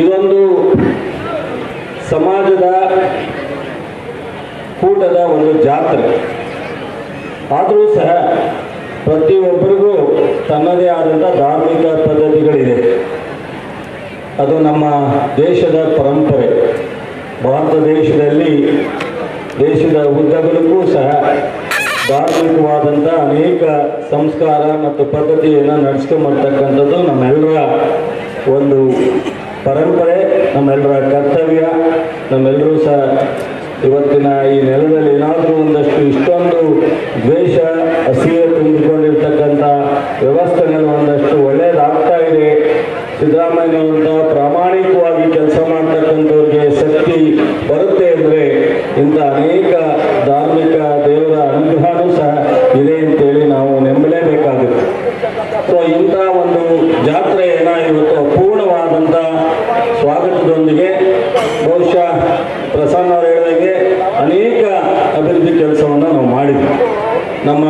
ಇದೊಂದು ಸಮಾಜದ ಕೂಟದ ಒಂದು ಜಾತ್ರೆ. ಆದರೂ ಸಹ ಪ್ರತಿಯೊಬ್ಬರಿಗೂ ತನ್ನದೇ ಆದಂಥ ಧಾರ್ಮಿಕ ಪದ್ಧತಿಗಳಿದೆ. ಅದು ನಮ್ಮ ದೇಶದ ಪರಂಪರೆ. ಭಾರತ ದೇಶದಲ್ಲಿ ದೇಶದ ಉದ್ದಗಲಕ್ಕೂ ಸಹ ಧಾರ್ಮಿಕವಾದಂಥ ಅನೇಕ ಸಂಸ್ಕಾರ ಮತ್ತು ಪದ್ಧತಿಯನ್ನು ನಡೆಸ್ಕೊಂಬರ್ತಕ್ಕಂಥದ್ದು ನಮ್ಮೆಲ್ಲರ ಒಂದು ಪರಂಪರೆ, ನಮ್ಮೆಲ್ಲರ ಕರ್ತವ್ಯ. ನಮ್ಮೆಲ್ಲರೂ ಸಹ ಇವತ್ತಿನ ಈ ನೆಲದಲ್ಲಿ ಏನಾದರೂ ಒಂದಷ್ಟು ಇಷ್ಟೊಂದು ದ್ವೇಷ ಅಸೂಯೆ ತುಂಬಿಕೊಂಡಿರ್ತಕ್ಕಂಥ ವ್ಯವಸ್ಥೆಗಳು ಒಂದಷ್ಟು ಒಳ್ಳೆಯದಾಗ್ತಾ ಇದೆ. ಸಿದ್ದರಾಮಯ್ಯನವರಂಥ ಪ್ರಾಮಾಣಿಕವಾಗಿ ಕೆಲಸ ಮಾಡ್ತಕ್ಕಂಥವ್ರಿಗೆ ಶಕ್ತಿ ಬರುತ್ತೆ ಅಂದರೆ ಇಂಥ ಅನೇಕ ಧಾರ್ಮಿಕ ದೇವರ ಅನುಗ್ರಹನೂ ಸಹ ಇದೆ ಅಂತೇಳಿ ನಾವು ನಂಬಲೇಬೇಕಾಗುತ್ತೆ. ಸೊ ಇಂಥ ಒಂದು ಜಾತ್ರೆಯನ್ನು ಇವತ್ತು ಅಪೂರ್ಣವಾದಂಥ ಸ್ವಾಗತದೊಂದಿಗೆ ಬಹುಶಃ ಪ್ರಸನ್ನ ಅವರು ಹೇಳಿದಂಗೆ ಅನೇಕ ಅಭಿವೃದ್ಧಿ ಕೆಲಸವನ್ನು ನಾವು ಮಾಡಿದ್ವಿ. ನಮ್ಮ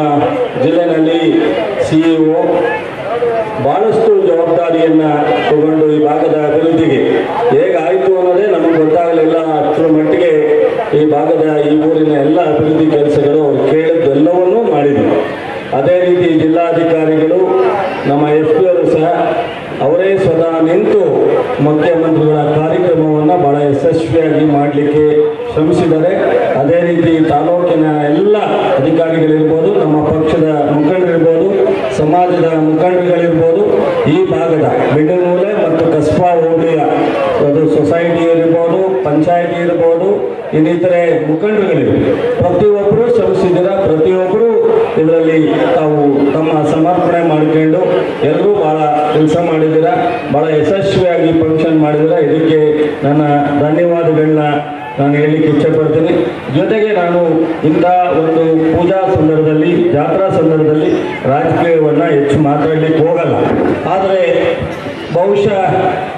ಜಿಲ್ಲೆಯಲ್ಲಿ CEO ಭಾಳಷ್ಟು ಜವಾಬ್ದಾರಿಯನ್ನು ತಗೊಂಡು ಈ ಭಾಗದ ಅಭಿವೃದ್ಧಿಗೆ ಹೇಗಾಯಿತು ಅನ್ನೋದೇ ನಮಗೆ ಗೊತ್ತಾಗಲಿಲ್ಲ. ಅಷ್ಟರ ಮಟ್ಟಿಗೆ ಈ ಭಾಗದ ಈ ಊರಿನ ಎಲ್ಲ ಅಭಿವೃದ್ಧಿ ಕೆಲಸಗಳು ಅವ್ರು ಕೇಳಿದ್ದೆಲ್ಲವನ್ನೂ ಮಾಡಿದ್ವಿ. ಅದೇ ರೀತಿ ಜಿಲ್ಲಾಧಿಕಾರಿಗಳು ನಮ್ಮ SP ಅವರು ಸಹ ಅವರೇ ಸ್ವತಃ ನಿಂತು ಮುಖ್ಯಮಂತ್ರಿಗಳ ಕಾರ್ಯಕ್ರಮವನ್ನು ಭಾಳ ಯಶಸ್ವಿಯಾಗಿ ಮಾಡಲಿಕ್ಕೆ ಶ್ರಮಿಸಿದ್ದಾರೆ. ಅದೇ ರೀತಿ ತಾಲೂಕಿನ ಎಲ್ಲ ಅಧಿಕಾರಿಗಳಿರ್ಬೋದು, ನಮ್ಮ ಪಕ್ಷದ ಮುಖಂಡರಿರ್ಬೋದು, ಸಮಾಜದ ಮುಖಂಡರುಗಳಿರ್ಬೋದು, ಈ ಭಾಗದ ಬಿಡನೂಲೆ ಮತ್ತು ಕಸ್ಬಾ ಹೋಬಳಿಯ ಅದು ಸೊಸೈಟಿ ಇರ್ಬೋದು, ಪಂಚಾಯಿತಿ ಇರ್ಬೋದು, ಇನ್ನಿತರೆ ಮುಖಂಡರುಗಳಿರ್ಬೋದು, ಪ್ರತಿಯೊಬ್ಬರು ಶ್ರಮಿಸಿದ್ದೀರ. ಪ್ರತಿಯೊಬ್ಬರು ಇದರಲ್ಲಿ ತಾವು ತಮ್ಮ ಸಮರ್ಪಣೆ ಮಾಡಿಕೊಂಡು ಎಲ್ಲರೂ ಭಾಳ ಕೆಲಸ ಮಾಡಿದ್ದೀರ, ಭಾಳ ಯಶಸ್ವಿಯಾಗಿ ಫಂಕ್ಷನ್ ಮಾಡಿದ್ದೀರ. ಇದಕ್ಕೆ ನನ್ನ ಧನ್ಯವಾದಗಳನ್ನ ನಾನು ಹೇಳಲಿಕ್ಕೆ ಇಚ್ಛೆಪಡ್ತೀನಿ. ಜೊತೆಗೆ ನಾನು ಇಂಥ ಒಂದು ಪೂಜಾ ಸಂದರ್ಭದಲ್ಲಿ, ಜಾತ್ರಾ ಸಂದರ್ಭದಲ್ಲಿ ರಾಜಕೀಯವನ್ನು ಹೆಚ್ಚು ಮಾತಾಡಲಿಕ್ಕೆ ಹೋಗಲ್ಲ. ಆದರೆ ಬಹುಶಃ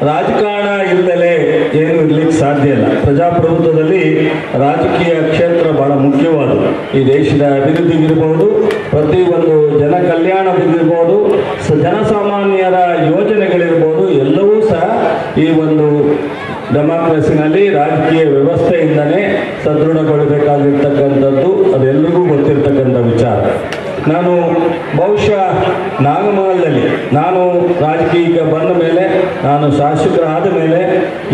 ರಾಜಕಾರಣ ಇಲ್ಲದೆ ಏನು ಇರಲಿಕ್ಕೆ ಸಾಧ್ಯ ಇಲ್ಲ. ಪ್ರಜಾಪ್ರಭುತ್ವದಲ್ಲಿ ರಾಜಕೀಯ ಕ್ಷೇತ್ರ ಬಹಳ ಮುಖ್ಯವಾದದ್ದು. ಈ ದೇಶದ ಅಭಿವೃದ್ಧಿಗಿರ್ಬೋದು, ಪ್ರತಿಯೊಂದು ಜನ ಕಲ್ಯಾಣವಿರ್ಬೋದು, ಜನಸಾಮಾನ್ಯರ ಯೋಜನೆಗಳಿರ್ಬೋದು, ಎಲ್ಲವೂ ಸಹ ಈ ಒಂದು ಡೆಮಾಕ್ರಸಿನಲ್ಲಿ ರಾಜಕೀಯ ವ್ಯವಸ್ಥೆಯಿಂದಲೇ ಸದೃಢಗೊಳ್ಳಬೇಕಾಗಿರ್ತಕ್ಕಂಥದ್ದು ಅದೆಲ್ಲರಿಗೂ ಗೊತ್ತಿರ್ತಕ್ಕಂಥ ವಿಚಾರ. ನಾನು ಬಹುಶಃ ನಾಗಮಂಗಲದಲ್ಲಿ ನಾನು ರಾಜಕೀಯಕ್ಕೆ ಬಂದ ಮೇಲೆ, ನಾನು ಶಾಸಕರಾದ ಮೇಲೆ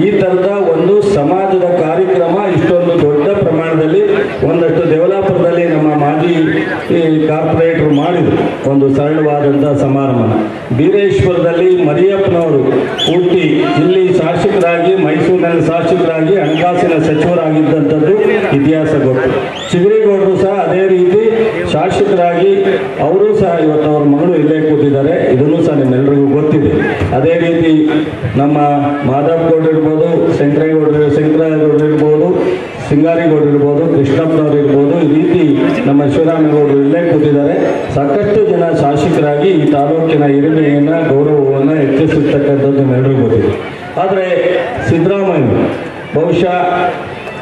ಈ ಥರದ ಒಂದು ಸಮಾಜದ ಕಾರ್ಯಕ್ರಮ ಇಷ್ಟೊಂದು ದೊಡ್ಡ ಪ್ರಮಾಣದಲ್ಲಿ ಒಂದಷ್ಟು ದೇವಲಾಪುರದಲ್ಲಿ ನಮ್ಮ ಮಾಜಿ ಕಾರ್ಪೊರೇಟರ್ ಮಾಡಿದರು ಒಂದು ಸರಳವಾದಂಥ ಸಮಾರಂಭ. ಬೀರೇಶ್ವರದಲ್ಲಿ ಮರಿಯಪ್ಪನವರು ಹುಟ್ಟಿ ಇಲ್ಲಿ ಶಾಸಕರಾಗಿ, ಮೈಸೂರಿನಲ್ಲಿ ಶಾಸಕರಾಗಿ, ಹಣಕಾಸಿನ ಸಚಿವರಾಗಿದ್ದಂಥದ್ದು ಇತಿಹಾಸ ಗೊತ್ತು. ಚಿಗರಿಗೌಡರು ಸಹ ಅದೇ ರೀತಿ ಶಾಸಕರಾಗಿ ಅವರು ಸಹ ಇವತ್ತು ಅವ್ರ ಮಗಳು ಇಲ್ಲೇ ಕೂತಿದ್ದಾರೆ. ಇದನ್ನು ಸಹ ನಿಮ್ಮೆಲ್ಲರಿಗೂ ಗೊತ್ತಿದೆ. ಅದೇ ರೀತಿ ನಮ್ಮ ಮಾಧವ್ ಗೌಡ್ರು ಇರ್ಬೋದು, ಶಂಕರೇಗೌಡರು ಇರ್ಬೋದು, ಸಿಂಗಾರಿಗೌಡರು ಇರ್ಬೋದು, ಕೃಷ್ಣಪ್ಪನವರು ಇರ್ಬೋದು, ಈ ರೀತಿ ನಮ್ಮ ಶಿವರಾಮೇಗೌಡರು ಇಲ್ಲೇ ಕೂತಿದ್ದಾರೆ. ಸಾಕಷ್ಟು ಜನ ಶಾಸಕರಾಗಿ ಈ ತಾಲೂಕಿನ ಹಿರಿಮೆಯನ್ನು, ಗೌರವವನ್ನು ಹೆಚ್ಚಿಸಿರ್ತಕ್ಕಂಥದ್ದು ನಿಮ್ಮೆಲ್ಲರಿಗೂ ಗೊತ್ತಿದೆ. ಆದರೆ ಸಿದ್ದರಾಮಯ್ಯ ಬಹುಶಃ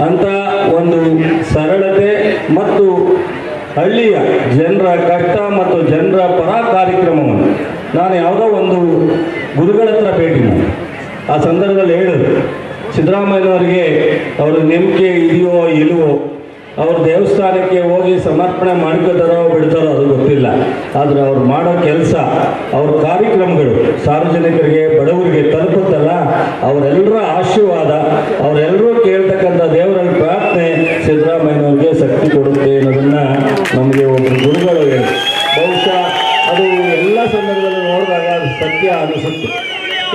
ಅಂಥ ಒಂದು ಸರಳತೆ ಮತ್ತು ಹಳ್ಳಿಯ ಜನರ ಕಷ್ಟ ಮತ್ತು ಜನರ ಪರ ಕಾರ್ಯಕ್ರಮವನ್ನು ನಾನು ಯಾವುದೋ ಒಂದು ಗುರುಗಳ ಹತ್ರ ಭೇಟಿ ಮಾಡಿ ಆ ಸಂದರ್ಭದಲ್ಲಿ ಹೇಳಿದ್ರು, ಸಿದ್ದರಾಮಯ್ಯನವರಿಗೆ ಅವರು ನಂಬಿಕೆ ಇದೆಯೋ ಇಲ್ವೋ, ಅವ್ರ ದೇವಸ್ಥಾನಕ್ಕೆ ಹೋಗಿ ಸಮರ್ಪಣೆ ಮಾಡ್ಕೋತಾರೋ ಬಿಡ್ತಾರೋ ಅದು ಗೊತ್ತಿಲ್ಲ. ಆದರೆ ಅವ್ರು ಮಾಡೋ ಕೆಲಸ, ಅವ್ರ ಕಾರ್ಯಕ್ರಮಗಳು ಸಾರ್ವಜನಿಕರಿಗೆ, ಬಡವರಿಗೆ ತಲುಪುತ್ತಲ್ಲ, ಅವರೆಲ್ಲರ ಆಶೀರ್ವಾದ, ಅವರೆಲ್ಲರೂ ಕೇಳ್ತಕ್ಕಂಥ ದೇವರಲ್ಲಿ ಪ್ರಾರ್ಥನೆ ಸಿದ್ದರಾಮಯ್ಯನವ್ರಿಗೆ ಶಕ್ತಿ ಕೊಡುತ್ತೆ ಅನ್ನೋದನ್ನು ನಮಗೆ ಒಬ್ಬರು ಗುರುಗಳು ಹೇಳಿ. ಬಹುಶಃ ಅದು ಎಲ್ಲ ಸಂದರ್ಭದಲ್ಲಿ ನೋಡಿದಾಗ ಅದು ಸತ್ಯ ಅನಿಸುತ್ತೆ.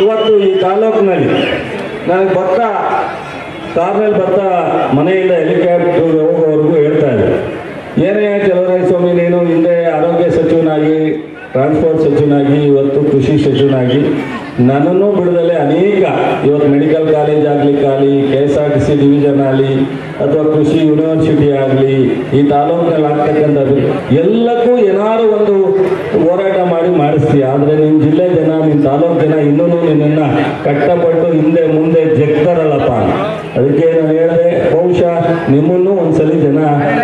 ಇವತ್ತು ಈ ತಾಲೂಕಿನಲ್ಲಿ ನನಗೆ ಕಾರ್ನಲ್ಲಿ ಬರ್ತಾ ಮನೆಯಿಂದ ಹೆಲಿಕಾಪ್ಟರ್ ಹೋಗೋವರೆಗೂ ಹೇಳ್ತಾ ಇದ್ದಾರೆ, ಏನೇ ಚಲುವರಾಯಸ್ವಾಮಿ ನೀನು ಹಿಂದೆ ಆರೋಗ್ಯ ಸಚಿವನಾಗಿ, ಟ್ರಾನ್ಸ್ಪೋರ್ಟ್ ಸಚಿವನಾಗಿ, ಇವತ್ತು ಕೃಷಿ ಸಚಿವನಾಗಿ ನನ್ನನ್ನು ಬಿಡದಲ್ಲೇ ಅನೇಕ ಇವತ್ತು ಮೆಡಿಕಲ್ ಕಾಲೇಜ್ ಆಗಲಿ, KSRTC ಡಿವಿಷನ್ ಆಗಲಿ, ಅಥವಾ ಕೃಷಿ ಯೂನಿವರ್ಸಿಟಿ ಆಗಲಿ, ಈ ತಾಲೂಕಿನಲ್ಲಿ ಆಗ್ತಕ್ಕಂಥದ್ದು ಎಲ್ಲಕ್ಕೂ ಏನಾದ್ರು ಒಂದು ಹೋರಾಟ ಮಾಡಿಸ್ತೀಯ. ಆದರೆ ನಿಮ್ಮ ಜಿಲ್ಲೆ ಜನ, ನಿಮ್ಮ ತಾಲೂಕು ಜನ ಇನ್ನೂ ನಿನ್ನನ್ನು ಕಷ್ಟಪಟ್ಟು ಹಿಂದೆ ಮುಂದೆ ಜಗ್ತಾರಲ್ಲಪ್ಪ. ಅದಕ್ಕೆ ನಾನು ಹೇಳಿದೆ, ಬಹುಶಃ ನಿಮ್ಮನ್ನು ಒಂದ್ಸಲಿ ಜನ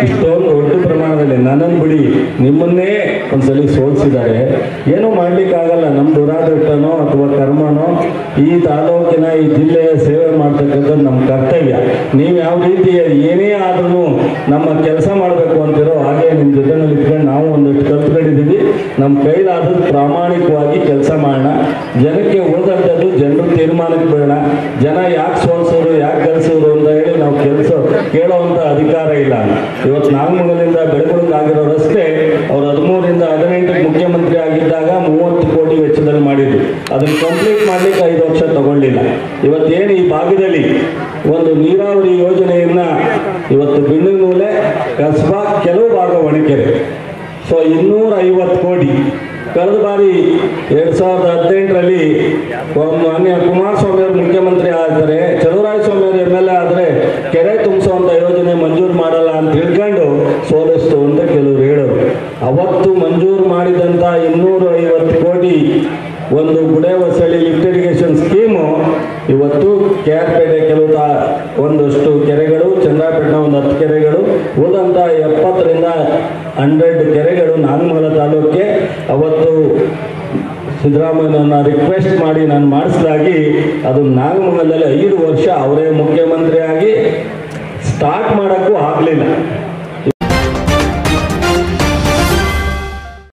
ಇಷ್ಟೊಂದು ದೊಡ್ಡ ಪ್ರಮಾಣದಲ್ಲಿ ನನ್ನನ್ನು ಬಿಡಿ, ನಿಮ್ಮನ್ನೇ ಒಂದ್ಸಲಿ ಸೋಲಿಸಿದ್ದಾರೆ. ಏನೂ ಮಾಡಲಿಕ್ಕಾಗಲ್ಲ, ನಮ್ಮ ದುರಾದೃಷ್ಟನೋ ಅಥವಾ ಕರ್ಮನೋ. ಈ ತಾಲೂಕಿನ ಈ ಜಿಲ್ಲೆಯ ಸೇವೆ ಮಾಡ್ತಕ್ಕಂಥದ್ದು ನಮ್ಮ ಕರ್ತವ್ಯ. ನೀವು ಯಾವ ರೀತಿ ಏನೇ ಆದ್ರೂ ನಮ್ಮ ಕೆಲಸ ಮಾಡಬೇಕು ಅಂತಿರೋ ಹಾಗೆ ನಿಮ್ಮ ಜೊತೆನಲ್ಲಿ ಇಟ್ಕೊಂಡು ನಾವು ಒಂದಷ್ಟು ಕಲ್ತ್ಕೊಂಡಿದ್ದೀವಿ. ನಮ್ಮ ಕೈಲಾದದ್ದು ಪ್ರಾಮಾಣಿಕವಾಗಿ ಕೆಲಸ ಮಾಡೋಣ. ಜನಕ್ಕೆ ಉಳಿದಂಥದ್ದು ಜನರು ತೀರ್ಮಾನಕ್ಕೆ ಬೇಡ. ಜನ ಯಾಕೆ ಸೋಲ್ಸೋರು ಯಾಕೆ ಗೆಲ್ಸೋರು ಅಂತ ಹೇಳಿ ನಾವು ಕೇಳೋವಂಥ ಅಧಿಕಾರ ಇಲ್ಲ. ಇವತ್ತು ನಾಗಮಂಗಲದಿಂದ ಬೆಳಗುಳಕ್ಕಾಗಿರೋ ರಸ್ತೆ ಅವ್ರು 13ರಿಂದ 18ಕ್ಕೆ ಮುಖ್ಯಮಂತ್ರಿ ಆಗಿದ್ದಾಗ 30 ಕೋಟಿ ವೆಚ್ಚದಲ್ಲಿ ಮಾಡಿದ್ರು. ಅದನ್ನು ಕಂಪ್ಲೀಟ್ ಮಾಡ್ಲಿಕ್ಕೆ 5 ವರ್ಷ ತಗೊಳ್ಳಿಲ್ಲ. ಇವತ್ತೇನು ಈ ಭಾಗದಲ್ಲಿ ಒಂದು ನೀರಾವರಿ ಯೋಜನೆಯನ್ನ ಇವತ್ತು ಬಿಣ್ಣನೂಲೆ ಕಸ್ಬಾ ಕೆಲವು ಭಾಗ ಒಣಕೆರೆ 250 ಕೋಟಿ ಕಳೆದ ಬಾರಿ 2018ರಲ್ಲಿ ಮಾನ್ಯ ಕುಮಾರಸ್ವಾಮಿ ಅವರು ಮುಖ್ಯಮಂತ್ರಿ ಆಗ್ತಾರೆ, ಚಲುವರಾಯಸ್ವಾಮಿ ಅವರು MLA ಆದರೆ ಕೆರೆ ತುಂಬಿಸುವಂಥ ಯೋಜನೆ ಮಂಜೂರು ಮಾಡಲ್ಲ ಅಂತ ತಿಳ್ಕೊಂಡು ಸೋಲಿಸ್ತು ಅಂತ ಕೆಲವರು ಹೇಳೋರು. ಅವತ್ತು ಮಂಜೂರು ಮಾಡಿದಂಥ 250 ಕೋಟಿ ಒಂದು ಗುಡೇವಸಳ್ಳಿ ಲಿಫ್ಟ್ ಇರಿಗೇಷನ್ ಸ್ಕೀಮು ಇವತ್ತು KR ಪೇಟೆ ಕೆಲವು ಒಂದಷ್ಟು ಕೆರೆಗಳು, ಚಂದ್ರಾಪೇಟೆ ಒಂದು 10 ಕೆರೆಗಳು, ಉಳಿದಂಥ 70ರಿಂದ 100 ಕೆರೆಗಳು ನಾಗಮಂಗಲ ತಾಲೂಕಿಗೆ ಅವತ್ತು ಸಿದ್ದರಾಮಯ್ಯನನ್ನ ರಿಕ್ವೆಸ್ಟ್ ಮಾಡಿ ನಾನು ಮಾಡಿಸಲಾಗಿ ಅದು ನಾಗಮಂಗಲದಲ್ಲಿ 5 ವರ್ಷ ಅವರೇ ಮುಖ್ಯಮಂತ್ರಿ ಆಗಿ ಸ್ಟಾರ್ಟ್ ಮಾಡೋಕ್ಕೂ ಆಗಲಿಲ್ಲ.